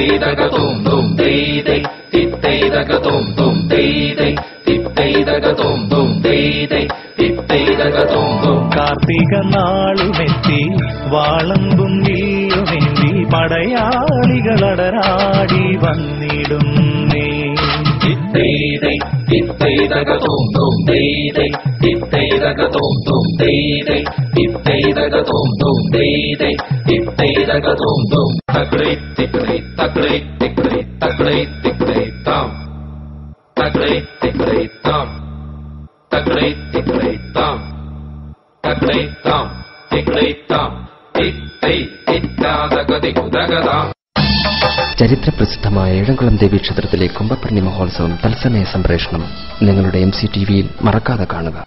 titteidagadum dum deidei, titteidagadum dum deidei, titteidagadum dum deidei, titteidagadum dum. Karthika നാളുമെത്തി വാളമ്പും നീയുമേന്തി പടയാളികളടരാടി വന്നിടുന്നേ. titteiday, titteidagadum dum deidei, titteidagadum dum deidei, titteidagadum dum deidei, titteidagadum dum. Taklei tiklei taklei tiklei taklei tiklei tam, taklei tiklei tam, taklei tiklei tam, taklei tam tiklei tam, tittei tittadagadigadagada. ചരിത്രപ്രസിദ്ധമായ ഏഴംകുളം ദേവീക്ഷേത്രത്തിലെ കുംഭപ്പരണി മഹോത്സവം തത്സമയ സംപ്രേഷണം നിങ്ങളുടെ MC TV യിൽ മറക്കാതെ കാണുക.